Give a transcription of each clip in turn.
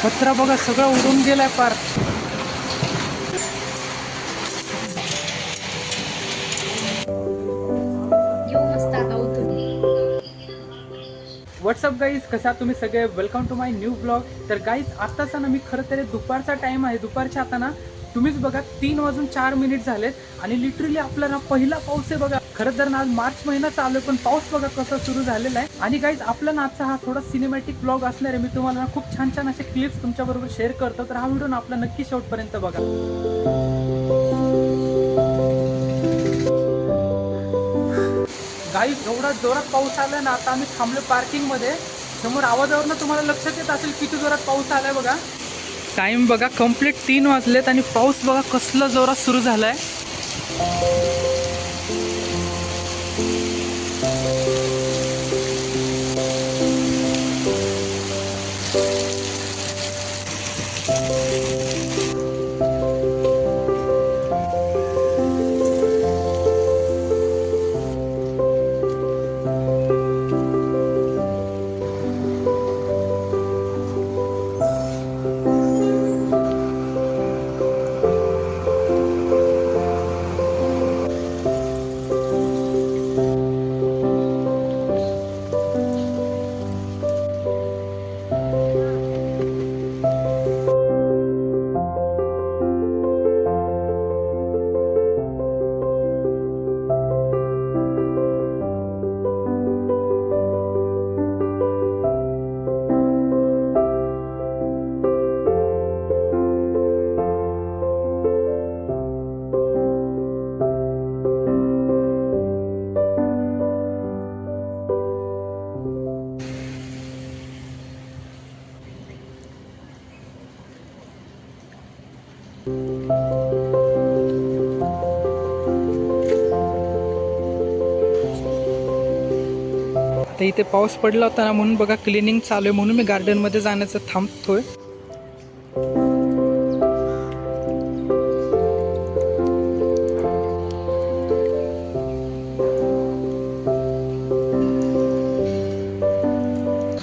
पत्रा बघा सगळं उडून गेलाय पार. व्हॉट्सअप गाईज, कसा तुम्ही सगळे. Welcome to my new blog. तर गाईज आत्ताचा ना मी खरं तर दुपारचा टाइम आहे. दुपारच्या आता ना तुम्हीच बघा 3:04 झालेत आणि लिटरली आपला ना पहिला पाऊस आहे बघा. खरं तर ना आज मार्च महिना चालू आहे, पण पाऊस बघा कसा सुरू झालेला आहे. आणि गाईज आपला ना आजचा हा थोडा सिनेमॅटिक ब्लॉग असणार आहे. मी तुम्हाला ना खूप छान छान असे क्लिप्स तुमच्याबरोबर शेअर करतो. तर हा व्हिडिओ ना आपला नक्की शेवटपर्यंत बघा. गाईज एवढा जोरात पाऊस आलाय ना, आता आम्ही थांबलो पार्किंग मध्ये. समोर आवाजावर ना तुम्हाला लक्षात येत असेल किती जोरात पाऊस आलाय बघा. टाइम बघा कंप्लीट 3 वाजलेत आणि पाऊस बघा कसला जोरात सुरू झालाय. आता इथे पाऊस पडला होता ना, म्हणून बघा क्लिनिंग चालू आहे, म्हणून मी गार्डन मध्ये जाण्याचं थांबतोय.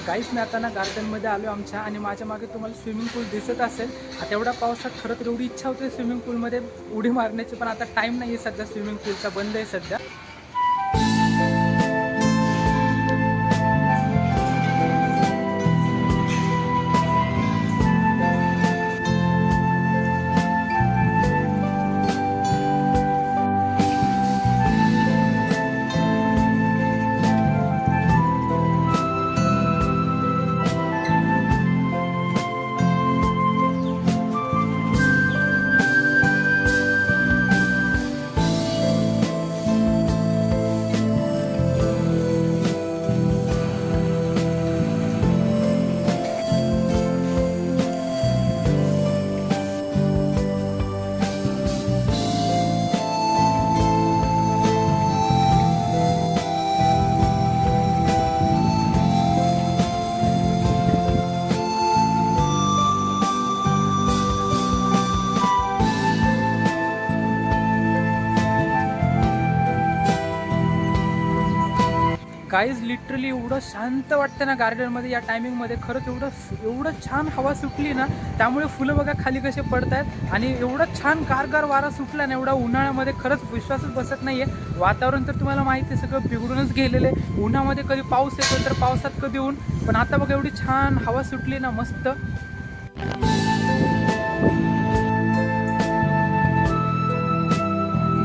काहीच मी आता ना गार्डन मध्ये आलो आमच्या, आणि माझ्या मागे तुम्हाला स्विमिंग पूल दिसत असेल. आता एवढ्या पावसात खरं तर एवढी इच्छा होते स्विमिंग पूल मध्ये उडी मारण्याची, पण आता टाइम नाही आहे सध्या. स्विमिंग पूलचा बंद आहे सध्या. गाईज लिटरली एवढं शांत वाटतं ना गार्डनमध्ये या टायमिंगमध्ये. खरंच एवढं छान हवा सुटली ना, त्यामुळे फुलं बघा खाली कसे पडत आहेत. आणि एवढं छान गारगार वारा सुटला ना एवढा उन्हाळ्यामध्ये, खरंच विश्वासच बसत नाही आहे. वातावरण तर तुम्हाला माहिती आहे सगळं बिघडूनच गेलेलं आहे. उन्हामध्ये कधी पाऊस येतो तर पावसात कधी ऊन, पण आता बघा एवढी छान हवा सुटली ना मस्त.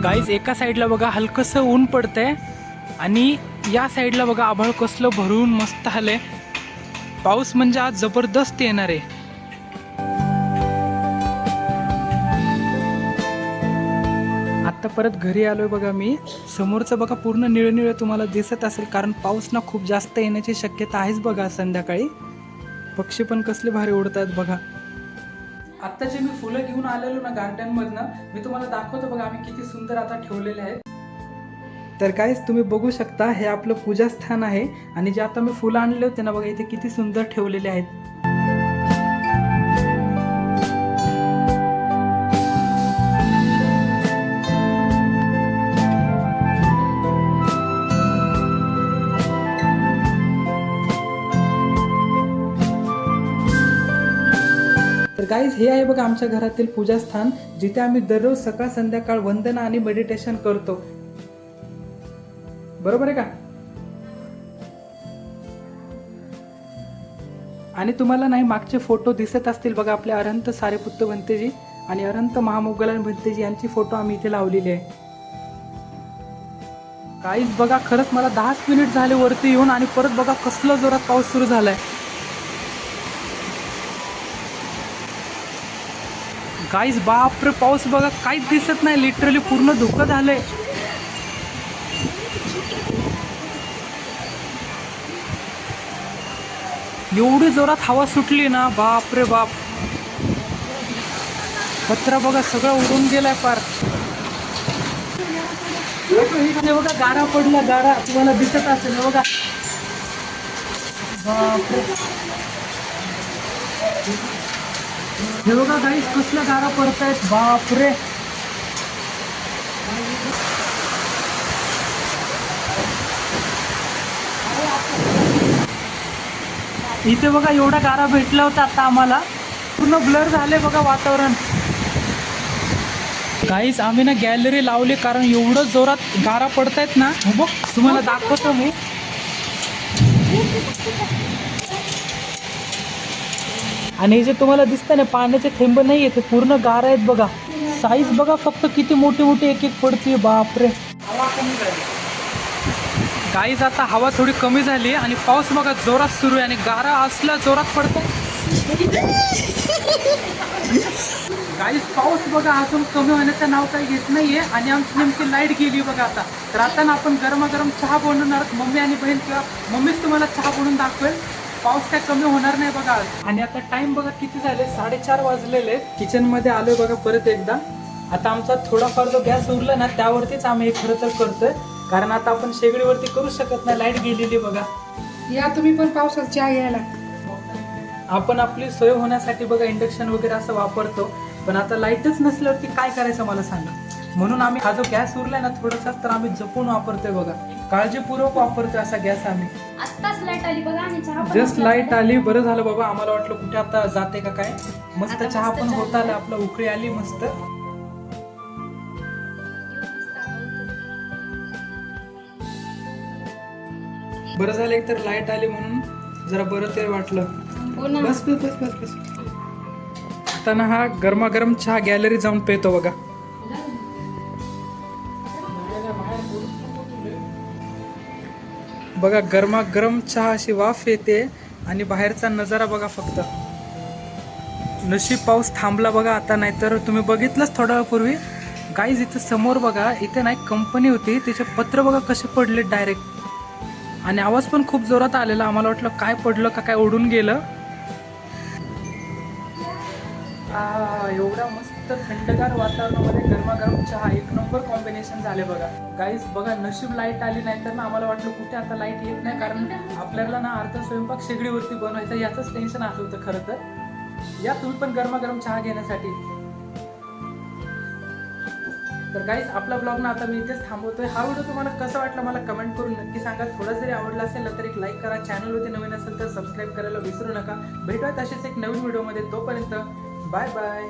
गाईज एका साईडला बघा हलकंसं ऊन पडतंय आणि या साईडला बघा आभाळ कसलं भरून मस्त आलंय. पाऊस म्हणजे आज जबरदस्त येणार आहे. आता परत घरी आलोय बघा मी. समोरचं बघा पूर्ण निळनिळ तुम्हाला दिसत असेल, कारण पाऊस ना खूप जास्त येण्याची शक्यता आहेच बघा संध्याकाळी. पक्षी पण कसले भारी उडतात बघा. आता जे मी फुलं घेऊन आलेलो ना गार्डन मधनं, मी तुम्हाला दाखवतो बघा आम्ही किती सुंदर आता ठेवलेले आहेत. तर गाईज तुम्ही बघू शकता, हे आपलं पूजास्थान आहे. आणि जे आता मी फुलं आणले होते ना बघा, इथे किती सुंदर ठेवलेले आहेत. गाईज हे आहे बघा आमच्या घरातील पूजास्थान, जिथे आम्ही दररोज सकाळ संध्याकाळ वंदना आणि मेडिटेशन करतो. बरोबर आहे का? आणि तुम्हाला नाही मागचे फोटो दिसत असतील बघा, आपले अरहंत सारेपुत्त भंतेजी आणि अरहंत महामोगलान भंतेजी यांची फोटो आम्ही इथे लावलेली आहे. गाईज बघा, खरंच मला 10 मिनिट झाले वरती येऊन, आणि परत बघा कसला जोरात पाऊस सुरू झालाय. गाईज बापरे, पाऊस बघा काहीच दिसत नाही, लिटरली पूर्ण धुकं झालंय. एवढी जोरात हवा सुटली ना, बाप रे बाप. पत्रा बघा सगळं उडून गेलाय पार. हे बघा गारा पडला, गारा तुम्हाला दिसत असेल हे बघा. बापरे, हे बघा गाईस कसल्या गारा पडतायत, बापरे. इथे बघा एवढा गारा भेटला होता आता आम्हाला, पूर्ण ब्लर झाले बघा वातावरण. गाईस आम्ही ना गॅलरी लावली, कारण एवढं जोरात गारा पडतायत ना. बघ तुम्हाला दाखवतो मी. आणि जे तुम्हाला दिसतंय ना पाण्याचे थेंब नाही येते, पूर्ण गारा आहेत बघा. साईज बघा फक्त किती मोठी मोठी एक एक पडते, बापरे. गाईज आता हवा थोडी कमी झाली आणि पाऊस बघा जोरात सुरू आहे, आणि गारा असल्या जोरात पडतो. गाईज पाऊस बघा अजून कमी होण्याचं नाव काही घेत नाहीये, आणि आमची नेमकी लाईट गेली बघा आता. तर आता ना आपण गरमागरम चहा बनवणार, मम्मी आणि बहीण, किंवा मम्मीच तुम्हाला चहा बनवून दाखवेल. पाऊस काय कमी होणार नाही बघा. आणि आता टाइम बघा किती झाले, 4:30 वाजलेले. किचन मध्ये आलोय बघा परत एकदा. आता आमचा थोडाफार जो गॅस उरला ना त्यावरतीच आम्ही खरं तर करतोय, कारण आता आपण शेगडीवरती करू शकत नाही, लाईट गेलेली बघा. या तुम्ही पण पावसात चहा घ्यायला. आपण आपली सोय होण्यासाठी बघा इंडक्शन वगैरे असं वापरतो, पण आता लाईटच नसल्यावरती काय करायचं मला सांगा. म्हणून आम्ही हा जो गॅस उरलाय ना थोडासा, तर आम्ही जपून वापरतोय बघा, काळजीपूर्वक वापरतोय असा गॅस आम्ही. आत्ताच लाईट आली बघा, आणि चहा जस्ट लाईट आली, बरं झालं बाबा. आम्हाला वाटलं कुठे आता जाते का काय. मस्त चहा पण होत आला आपला, उकळी आली मस्त. बरं झालं एक तर लाईट आली म्हणून जरा बरं तरी वाटलं. बस बस बस बस बस. आता ना हा गरमागरम चहा गॅलरी जाऊन पेतो बघा. बघा गरमागरम चहा अशी वाफ येते, आणि बाहेरचा नजारा बघा फक्त. नशीब पाऊस थांबला बघा आता, नाहीतर तुम्ही बघितलंच थोड्या वेळापूर्वी. गाईज इथं समोर बघा, इथे ना एक कंपनी होती, तिचे पत्र बघा कसे पडले डायरेक्ट, आणि आवाज पण खूप जोरात आलेला. आम्हाला वाटलं काय पडलं का काय उडून गेलं. एवढा मस्त थंडगार वातावरणामध्ये गरमागरम चहा, एक नंबर कॉम्बिनेशन झाले बघा. गाईज बघा नशीब लाईट आली, नाही तर ना आम्हाला वाटलं कुठे आता लाईट येत नाही, कारण आपल्याला ना अर्धा स्वयंपाक शेगडीवरती बनवायचा, याचंच टेन्शन आलं होतं खरं तर. या तुम्ही पण गरमागरम चहा घेण्यासाठी. तर गाईज आपला ब्लॉग ना आता मी इथेच थांबवतोय. हा व्हिडिओ तुम्हाला कसा वाटला मला कमेंट करून नक्की सांगा. थोडा जरी आवडला असेल ना तर एक लाईक करा. चॅनलवरती नवीन असेल तर सबस्क्राईब करायला विसरू नका. भेटूयात असेच एक नवीन व्हिडिओमध्ये. तोपर्यंत बाय बाय.